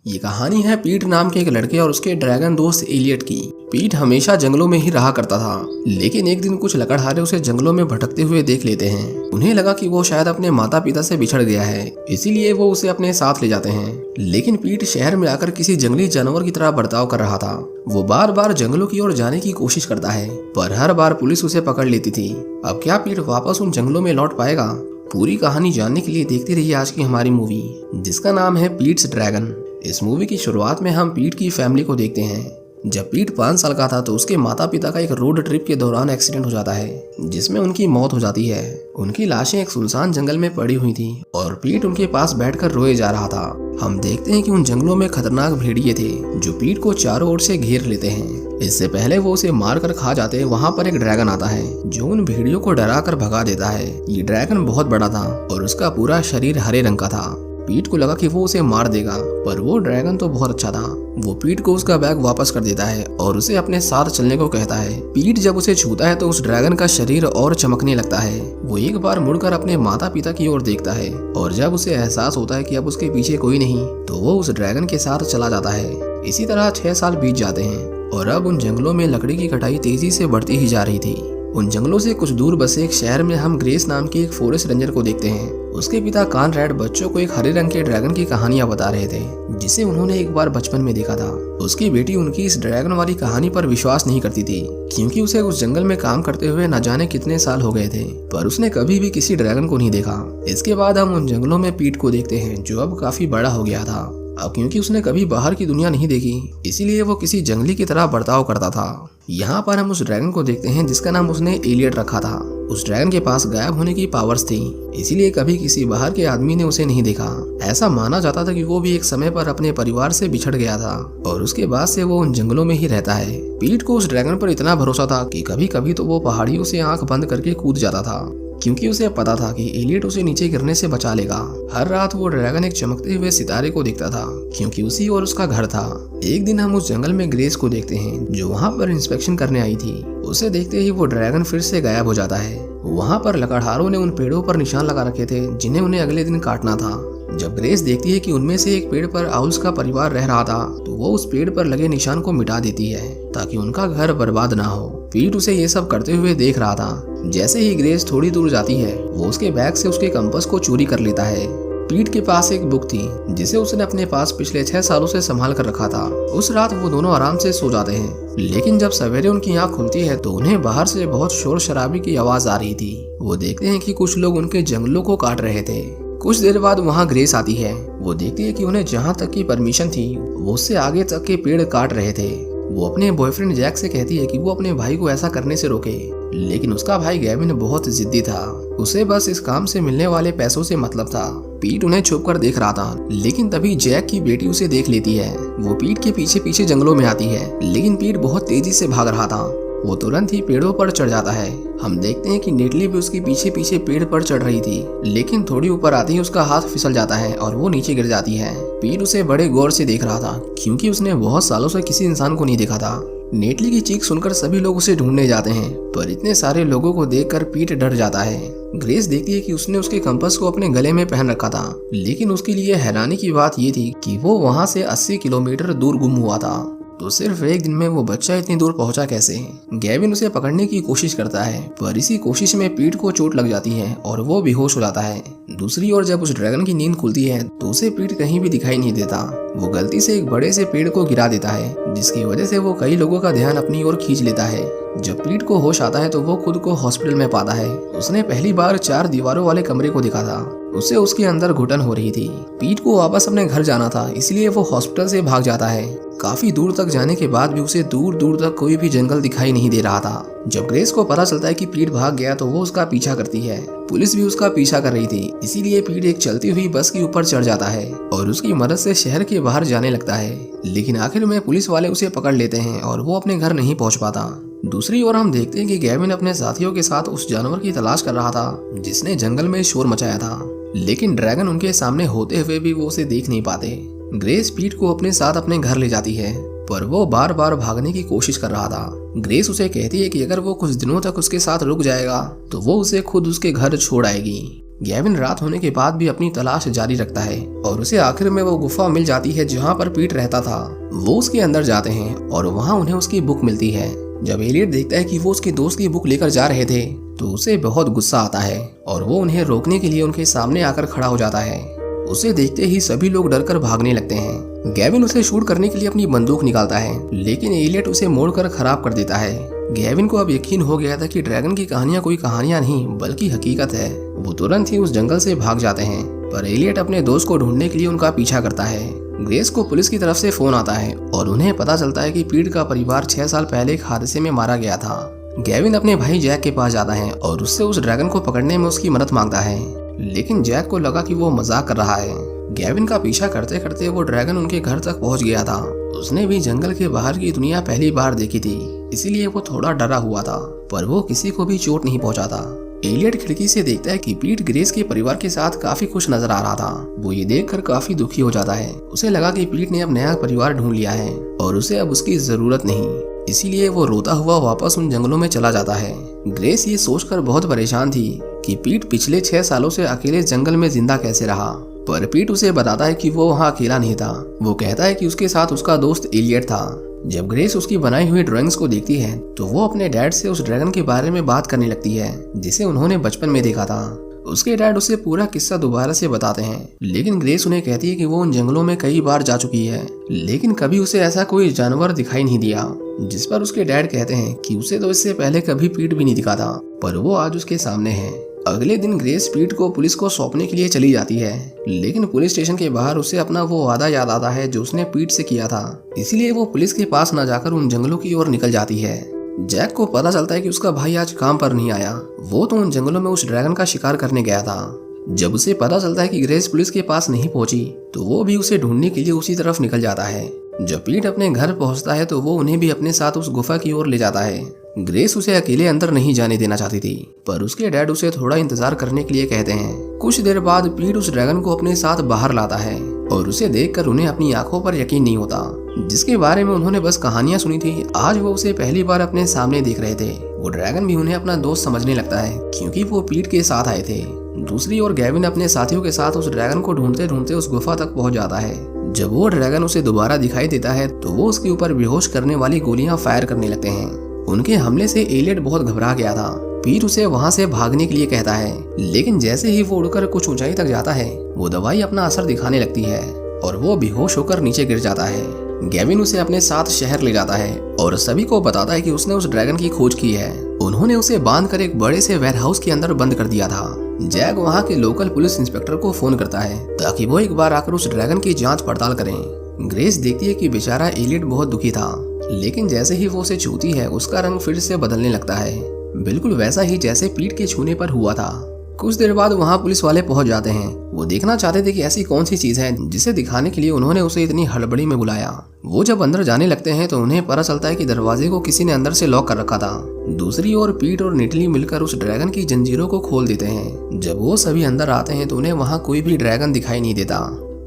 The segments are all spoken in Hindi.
ये कहानी है पीट नाम के एक लड़के और उसके ड्रैगन दोस्त एलियट की। पीट हमेशा जंगलों में ही रहा करता था, लेकिन एक दिन कुछ लकड़हारे उसे जंगलों में भटकते हुए देख लेते हैं। उन्हें लगा कि वो शायद अपने माता पिता से बिछड़ गया है, इसीलिए वो उसे अपने साथ ले जाते हैं। लेकिन पीट शहर में आकर किसी जंगली जानवर की तरह बर्ताव कर रहा था। वो बार बार जंगलों की ओर जाने की कोशिश करता है, पर हर बार पुलिस उसे पकड़ लेती थी। अब क्या पीट वापस उन जंगलों में लौट पाएगा? पूरी कहानी जानने के लिए देखते रहिए आज की हमारी मूवी, जिसका नाम है पीट्स ड्रैगन। इस मूवी की शुरुआत में हम पीट की फैमिली को देखते हैं। जब पीट 5 साल का था तो उसके माता पिता का एक रोड ट्रिप के दौरान एक्सीडेंट हो जाता है, जिसमें उनकी मौत हो जाती है। उनकी लाशें एक सुनसान जंगल में पड़ी हुई थी और पीट उनके पास बैठकर रोए जा रहा था। हम देखते हैं कि उन जंगलों में खतरनाक भेड़िए थे जो पीट को चारों ओर से घेर लेते हैं। इससे पहले वो उसे मार कर खा जाते, वहाँ पर एक ड्रैगन आता है जो उन भेड़ियों को डरा कर भगा देता है। ये ड्रैगन बहुत बड़ा था और उसका पूरा शरीर हरे रंग का था। पीट को लगा कि वो उसे मार देगा, पर वो ड्रैगन तो बहुत अच्छा था। वो पीट को उसका बैग वापस कर देता है और उसे अपने साथ चलने को कहता है। पीट जब उसे छूता है तो उस ड्रैगन का शरीर और चमकने लगता है। वो एक बार मुड़कर अपने माता पिता की ओर देखता है और जब उसे एहसास होता है कि अब उसके पीछे कोई नहीं, तो वो उस ड्रैगन के साथ चला जाता है। इसी तरह 6 साल बीत जाते हैं और अब उन जंगलों में लकड़ी की कटाई तेजी से बढ़ती ही जा रही थी। उन जंगलों से कुछ दूर बसे एक शहर में हम ग्रेस नाम की एक फॉरेस्ट रेंजर को देखते हैं। उसके पिता कॉनरैड बच्चों को एक हरे रंग के ड्रैगन की कहानियां बता रहे थे, जिसे उन्होंने एक बार बचपन में देखा था। उसकी बेटी उनकी इस ड्रैगन वाली कहानी पर विश्वास नहीं करती थी, क्योंकि उसे उस जंगल में काम करते हुए न जाने कितने साल हो गए थे, पर उसने कभी भी किसी ड्रैगन को नहीं देखा। इसके बाद हम उन जंगलों में पीट को देखते हैं, जो अब काफी बड़ा हो गया था। अब क्योंकि उसने कभी बाहर की दुनिया नहीं देखी, इसीलिए वो किसी जंगली की तरह बर्ताव करता था। यहाँ पर हम उस ड्रैगन को देखते हैं जिसका नाम उसने एलियट रखा था। उस ड्रैगन के पास गायब होने की पावर्स थी, इसीलिए कभी किसी बाहर के आदमी ने उसे नहीं देखा। ऐसा माना जाता था कि वो भी एक समय पर अपने परिवार से बिछड़ गया था और उसके बाद से वो उन जंगलों में ही रहता है। पीट को उस ड्रैगन पर इतना भरोसा था कि कभी कभी तो वो पहाड़ियों से आंख बंद करके कूद जाता था, क्योंकि उसे पता था कि एलियट उसे नीचे गिरने से बचा लेगा। हर रात वो ड्रैगन एक चमकते हुए सितारे को देखता था, क्योंकि उसी और उसका घर था। एक दिन हम उस जंगल में ग्रेस को देखते हैं, जो वहाँ पर इंस्पेक्शन करने आई थी। उसे देखते ही वो ड्रैगन फिर से गायब हो जाता है। वहाँ पर लकड़हारों ने उन पेड़ों पर निशान लगा रखे थे जिन्हें उन्हें अगले दिन काटना था। जब ग्रेस देखती है कि उनमें से एक पेड़ पर आउल्स का परिवार रह रहा था, तो वो उस पेड़ पर लगे निशान को मिटा देती है ताकि उनका घर बर्बाद ना हो। पीट उसे ये सब करते हुए देख रहा था। जैसे ही ग्रेस थोड़ी दूर जाती है, वो उसके बैग से उसके कंपास को चोरी कर लेता है। पीट के पास एक बुक थी जिसे उसने अपने पास पिछले 6 सालों से संभाल कर रखा था। उस रात वो दोनों आराम से सो जाते हैं, लेकिन जब सवेरे उनकी आंख खुलती है तो उन्हें बाहर से बहुत शोर शराबी की आवाज आ रही थी। वो देखते हैं कि कुछ लोग उनके जंगलों को काट रहे थे। कुछ देर बाद वहाँ ग्रेस आती है। वो देखती है कि उन्हें जहाँ तक की परमिशन थी वो उससे आगे तक के पेड़ काट रहे थे। वो अपने बॉयफ्रेंड जैक से कहती है कि वो अपने भाई को ऐसा करने से रोके, लेकिन उसका भाई गैविन बहुत जिद्दी था। उसे बस इस काम से मिलने वाले पैसों से मतलब था। पीट उन्हें छुपकर देख रहा था, लेकिन तभी जैक की बेटी उसे देख लेती है। वो पीट के पीछे पीछे जंगलों में आती है, लेकिन पीट बहुत तेजी से भाग रहा था। वो तुरंत ही पेड़ों पर चढ़ जाता है। हम देखते हैं कि नेटली भी उसके पीछे पीछे पेड़ पर चढ़ रही थी, लेकिन थोड़ी ऊपर आते ही उसका हाथ फिसल जाता है और वो नीचे गिर जाती है। पीट उसे बड़े गौर से देख रहा था, क्योंकि उसने बहुत सालों से किसी इंसान को नहीं देखा था। नेटली की चीख सुनकर सभी लोग उसे ढूंढने जाते हैं, पर इतने सारे लोगों को देखकर पीट डर जाता है। ग्रेस देखती है कि उसने उसके कंपास को अपने गले में पहन रखा था, लेकिन उसके लिए हैरानी की बात ये थी कि वो वहाँ से 80 किलोमीटर दूर गुम हुआ था। तो सिर्फ एक दिन में वो बच्चा इतनी दूर पहुंचा कैसे? गैविन उसे पकड़ने की कोशिश करता है, पर इसी कोशिश में पीट को चोट लग जाती है और वो बेहोश हो जाता है। दूसरी ओर जब उस ड्रैगन की नींद खुलती है तो उसे पीट कहीं भी दिखाई नहीं देता। वो गलती से एक बड़े से पेड़ को गिरा देता है, जिसकी वजह से वो कई लोगों का ध्यान अपनी ओर खींच लेता है। जब पीट को होश आता है तो वो खुद को हॉस्पिटल में पाता है। उसने पहली बार 4 दीवारों वाले कमरे को देखा था। उसे उसके अंदर घुटन हो रही थी। पीट को वापस अपने घर जाना था, इसलिए वो हॉस्पिटल से भाग जाता है। काफी दूर तक जाने के बाद भी उसे दूर दूर तक कोई भी जंगल दिखाई नहीं दे रहा था। जब ग्रेस को पता चलता है कि पीट भाग गया तो वो उसका पीछा करती है। पुलिस भी उसका पीछा कर रही थी, इसीलिए पीट एक चलती हुई बस के ऊपर चढ़ जाता है और उसकी मदद से शहर के बाहर जाने लगता है। लेकिन आखिर में पुलिस वाले उसे पकड़ लेते हैं और वो अपने घर नहीं पहुंच पाता। दूसरी ओर हम देखते हैं कि गैविन अपने साथियों के साथ उस जानवर की तलाश कर रहा था जिसने जंगल में शोर मचाया था, लेकिन ड्रैगन उनके सामने होते हुए भी वो उसे देख नहीं पाते। ग्रेस पीट को अपने साथ अपने घर ले जाती है, पर वो बार बार भागने की कोशिश कर रहा था। ग्रेस उसे कहती है कि अगर वो कुछ दिनों तक उसके साथ रुक जाएगा तो वो उसे खुद उसके घर छोड़ आएगी। गैविन रात होने के बाद भी अपनी तलाश जारी रखता है और उसे आखिर में वो गुफा मिल जाती है जहाँ पर पीट रहता था। वो उसके अंदर जाते हैं और वहाँ उन्हें उसकी बुक मिलती है। जब एलियट देखता है कि वो उसके दोस्त की बुक लेकर जा रहे थे तो उसे बहुत गुस्सा आता है और वो उन्हें रोकने के लिए उनके सामने आकर खड़ा हो जाता है। उसे देखते ही सभी लोग डरकर भागने लगते हैं। गैविन उसे शूट करने के लिए अपनी बंदूक निकालता है, लेकिन एलियट उसे मोड़कर खराब कर देता है। गैविन को अब यकीन हो गया था कि ड्रैगन की कहानियां कोई कहानियां नहीं बल्कि हकीकत है। वो तुरंत ही उस जंगल से भाग जाते हैं, पर एलियट अपने दोस्त को ढूंढने के लिए उनका पीछा करता है। ग्रेस को पुलिस की तरफ से फोन आता है और उन्हें पता चलता है कि पीट का परिवार 6 साल पहले एक हादसे में मारा गया था। गैविन अपने भाई जैक के पास जाता है और उससे उस ड्रैगन को पकड़ने में उसकी मदद मांगता है, लेकिन जैक को लगा कि वो मजाक कर रहा है। गैविन का पीछा करते करते वो ड्रैगन उनके घर तक पहुंच गया था। उसने भी जंगल के बाहर की दुनिया पहली बार देखी थी, इसीलिए वो थोड़ा डरा हुआ था, पर वो किसी को भी चोट नहीं पहुंचाता। एलियट खिड़की से देखता है कि पीट ग्रेस के परिवार के साथ काफी खुश नजर आ रहा था। वो ये देखकर काफी दुखी हो जाता है। उसे लगा कि पीट ने अब नया परिवार ढूंढ लिया है और उसे अब उसकी जरूरत नहीं, इसीलिए वो रोता हुआ वापस उन जंगलों में चला जाता है। ग्रेस ये सोचकर बहुत परेशान थी कि पीट पिछले 6 सालों से अकेले जंगल में जिंदा कैसे रहा, पर पीट उसे बताता है कि वो वहाँ अकेला नहीं था। वो कहता है कि उसके साथ उसका दोस्त एलियट था। जब ग्रेस उसकी बनाई हुई ड्राइंग्स को देखती है तो वो अपने डैड से उस ड्रैगन के बारे में बात करने लगती है जिसे उन्होंने बचपन में देखा था। उसके डैड उसे पूरा किस्सा दोबारा से बताते हैं, लेकिन ग्रेस उन्हें कहती है कि वो उन जंगलों में कई बार जा चुकी है, लेकिन कभी उसे ऐसा कोई जानवर दिखाई नहीं दिया। जिस पर उसके डैड कहते हैं कि उसे तो इससे पहले कभी पीट भी नहीं दिखा था, पर वो आज उसके सामने है। अगले दिन ग्रेस पीट को पुलिस को सौंपने के लिए चली जाती है, लेकिन पुलिस स्टेशन के बाहर उसे अपना वो वादा याद आता है जो उसने पीट से किया था। इसलिए वो पुलिस के पास न जाकर उन जंगलों की ओर निकल जाती है। जैक को पता चलता है कि उसका भाई आज काम पर नहीं आया, वो तो उन जंगलों में उस ड्रैगन का शिकार करने गया था। जब उसे पता चलता है कि ग्रेस पुलिस के पास नहीं पहुंची तो वो भी उसे ढूंढने के लिए उसी तरफ निकल जाता है। जब पीट अपने घर पहुंचता है तो वो उन्हें भी अपने साथ उस गुफा की ओर ले जाता है। ग्रेस उसे अकेले अंदर नहीं जाने देना चाहती थी, पर उसके डैड उसे थोड़ा इंतजार करने के लिए कहते हैं। कुछ देर बाद पीट उस ड्रैगन को अपने साथ बाहर लाता है और उसे देखकर उन्हें अपनी आंखों पर यकीन नहीं होता, जिसके बारे में उन्होंने बस कहानियां सुनी थी। आज वो उसे पहली बार अपने सामने देख रहे थे। वो ड्रैगन भी उन्हें अपना दोस्त समझने लगता है क्योंकि वो पीट के साथ आए थे। दूसरी ओर गैविन अपने साथियों के साथ उस ड्रैगन को ढूंढते ढूंढते उस गुफा तक पहुंच जाता है। जब वो ड्रैगन उसे दोबारा दिखाई देता है तो वो उसके ऊपर बेहोश करने वाली गोलियां फायर करने लगते हैं। उनके हमले से एलियट बहुत घबरा गया था। पीट उसे वहां से भागने के लिए कहता है, लेकिन जैसे ही वो उड़कर कुछ ऊंचाई तक जाता है वो दवाई अपना असर दिखाने लगती है और वो बेहोश होकर नीचे गिर जाता है। गैविन उसे अपने साथ शहर ले जाता है और सभी को बताता है कि उसने उस ड्रैगन की खोज की है। उन्होंने उसे बांधकर एक बड़े से वेयरहाउस के अंदर बंद कर दिया था। जैक वहाँ के लोकल पुलिस इंस्पेक्टर को फोन करता है ताकि वो एक बार आकर उस ड्रैगन की जांच पड़ताल करें। ग्रेस देखती है कि बेचारा एलियट बहुत दुखी था, लेकिन जैसे ही वो उसे छूती है उसका रंग फिर से बदलने लगता है, बिल्कुल वैसा ही जैसे पीट के छूने पर हुआ था। कुछ देर बाद वहाँ पुलिस वाले पहुंच जाते हैं। वो देखना चाहते थे कि ऐसी कौन सी चीज है जिसे दिखाने के लिए उन्होंने उसे इतनी हड़बड़ी में बुलाया। वो जब अंदर जाने लगते हैं तो उन्हें पता चलता है कि दरवाजे को किसी ने अंदर से लॉक कर रखा था। दूसरी ओर पीट और निटली मिलकर उस ड्रैगन की जंजीरों को खोल देते हैं। जब वो सभी अंदर आते हैं तो उन्हें वहाँ कोई भी ड्रैगन दिखाई नहीं देता।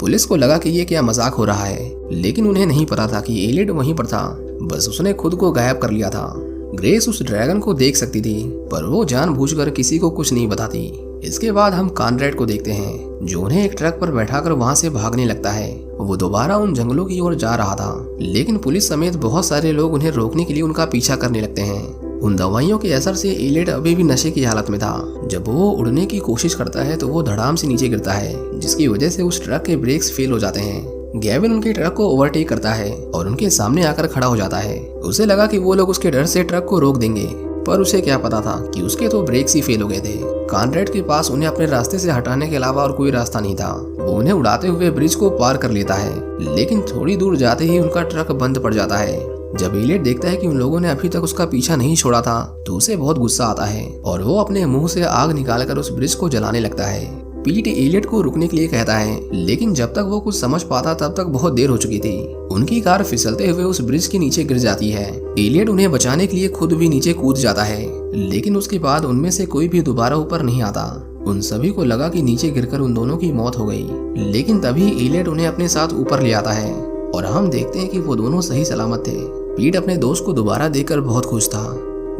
पुलिस को लगा कि ये क्या मजाक हो रहा है, लेकिन उन्हें नहीं पता था कि एलियट वहीं पर था, बस उसने खुद को गायब कर लिया था। ग्रेस उस ड्रैगन को देख सकती थी, पर वो जानबूझकर किसी को कुछ नहीं बताती। इसके बाद हम कॉनरेड को देखते हैं जो उन्हें एक ट्रक पर बैठाकर वहां से भागने लगता है। वो दोबारा उन जंगलों की ओर जा रहा था, लेकिन पुलिस समेत बहुत सारे लोग उन्हें रोकने के लिए उनका पीछा करने लगते हैं। उन दवाइयों के असर से एलियट अभी भी नशे की हालत में था। जब वो उड़ने की कोशिश करता है तो वो धड़ाम से नीचे गिरता है, जिसकी वजह से उस ट्रक के ब्रेक्स फेल हो जाते हैं। गैविन उनके ट्रक को ओवरटेक करता है और उनके सामने आकर खड़ा हो जाता है। उसे लगा कि वो लोग उसके डर से ट्रक को रोक देंगे, पर उसे क्या पता था कि उसके तो ब्रेक्स ही फेल हो गए थे। कॉनरेड के पास उन्हें अपने रास्ते से हटाने के अलावा और कोई रास्ता नहीं था। वो उन्हें उड़ाते हुए ब्रिज को पार कर लेता है, लेकिन थोड़ी दूर जाते ही उनका ट्रक बंद पड़ जाता है। जब एलियट देखता है कि उन लोगों ने अभी तक उसका पीछा नहीं छोड़ा था तो उसे बहुत गुस्सा आता है और वो अपने मुंह से आग निकालकर उस ब्रिज को जलाने लगता है। पीट एलियट को रुकने के लिए कहता है, लेकिन जब तक वो कुछ समझ पाता तब तक बहुत देर हो चुकी थी। उनकी कार फिसलते हुए उस ब्रिज के नीचे गिर जाती है। एलियट उन्हें बचाने के लिए खुद भी नीचे कूद जाता है, लेकिन उसके बाद उनमें से कोई भी दोबारा ऊपर नहीं आता। उन सभी को लगा कि नीचे गिरकर उन दोनों की मौत हो गई, लेकिन तभी एलियट उन्हें अपने साथ ऊपर ले आता है और हम देखते हैं कि वो दोनों सही सलामत थे। पीट अपने दोस्त को दोबारा देखकर बहुत खुश था।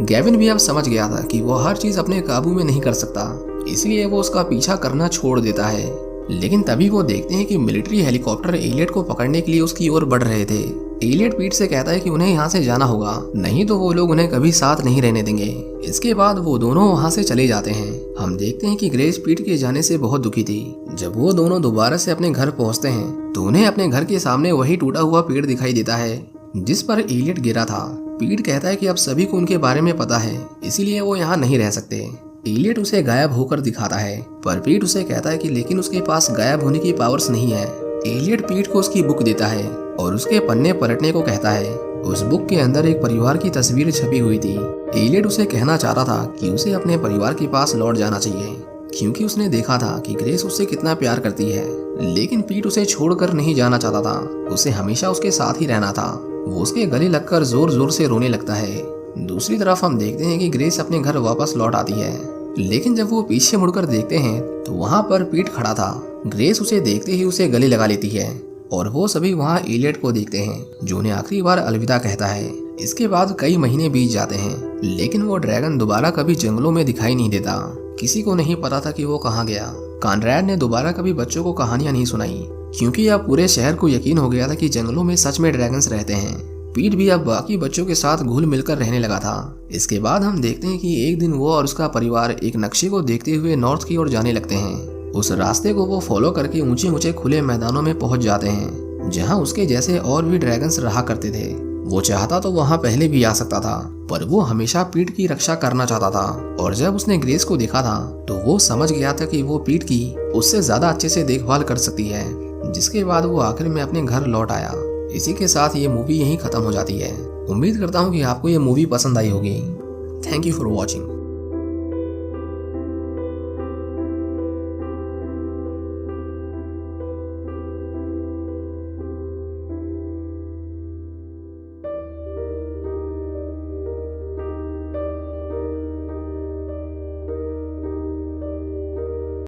गैविन भी अब समझ गया था कि वो हर चीज अपने काबू में नहीं कर सकता, इसलिए वो उसका पीछा करना छोड़ देता है। लेकिन तभी वो देखते हैं कि मिलिट्री हेलीकॉप्टर एलियट को पकड़ने के लिए उसकी ओर बढ़ रहे थे। एलियट पीट से कहता है कि उन्हें यहाँ से जाना होगा, नहीं तो वो लोग उन्हें कभी साथ नहीं रहने देंगे। इसके बाद वो दोनों वहाँ से चले जाते हैं। हम देखते हैं कि ग्रेस पीट के जाने से बहुत दुखी थी। जब वो दोनों दोबारा से अपने घर पहुँचते हैं तो उन्हें अपने घर के सामने वही टूटा हुआ पेड़ दिखाई देता है जिस पर एलियट गिरा था। पीट कहता है कि अब सभी को उनके बारे में पता है, इसीलिए वो यहाँ नहीं रह सकते। एलियट उसे गायब होकर दिखाता है, पर पीट उसे कहता है कि लेकिन उसके पास गायब होने की पावर्स नहीं है। एलियट पीट को उसकी बुक देता है और उसके पन्ने पलटने को कहता है। उस बुक के अंदर एक परिवार की तस्वीर छपी हुई थी। एलियट उसे कहना चाहता था कि उसे अपने परिवार के पास लौट जाना चाहिए, क्योंकि उसने देखा था कि ग्रेस उससे कितना प्यार करती है। लेकिन पीट उसे छोड़कर नहीं जाना चाहता था, उसे हमेशा उसके साथ ही रहना था। वो उसके गले लगकर जोर जोर से रोने लगता है। दूसरी तरफ हम देखते हैं कि ग्रेस अपने घर वापस लौट आती है, लेकिन जब वो पीछे मुड़कर देखते हैं तो वहाँ पर पीट खड़ा था। ग्रेस उसे देखते ही उसे गले लगा लेती है और वो सभी वहाँ एलियट को देखते हैं जो उन्हें आखिरी बार अलविदा कहता है। इसके बाद कई महीने बीत जाते हैं, लेकिन वो ड्रैगन दोबारा कभी जंगलों में दिखाई नहीं देता। किसी को नहीं पता था कि वो कहाँ गया। कॉनरैड ने दोबारा कभी बच्चों को कहानियां नहीं सुनाई, क्योंकि अब पूरे शहर को यकीन हो गया था कि जंगलों में सच में ड्रैगन्स रहते हैं। पीट भी अब बाकी बच्चों के साथ घुल मिलकर रहने लगा था। इसके बाद हम देखते हैं कि एक दिन वो और उसका परिवार एक नक्शे को देखते हुए नॉर्थ की ओर जाने लगते हैं। उस रास्ते को वो फॉलो करके ऊंचे ऊंचे खुले मैदानों में पहुंच जाते हैं, जहां उसके जैसे और भी ड्रैगन्स रहा करते थे। वो चाहता तो वहां पहले भी आ सकता था, पर वो हमेशा पीट की रक्षा करना चाहता था। और जब उसने ग्रेस को देखा था तो वो समझ गया था कि वो पीट की उससे ज्यादा अच्छे से देखभाल कर सकती है, जिसके बाद वो आखिर में अपने घर लौट आया। इसी के साथ ये मूवी यहीं खत्म हो जाती है। उम्मीद करता हूँ कि आपको ये मूवी पसंद आई होगी। Thank you for watching.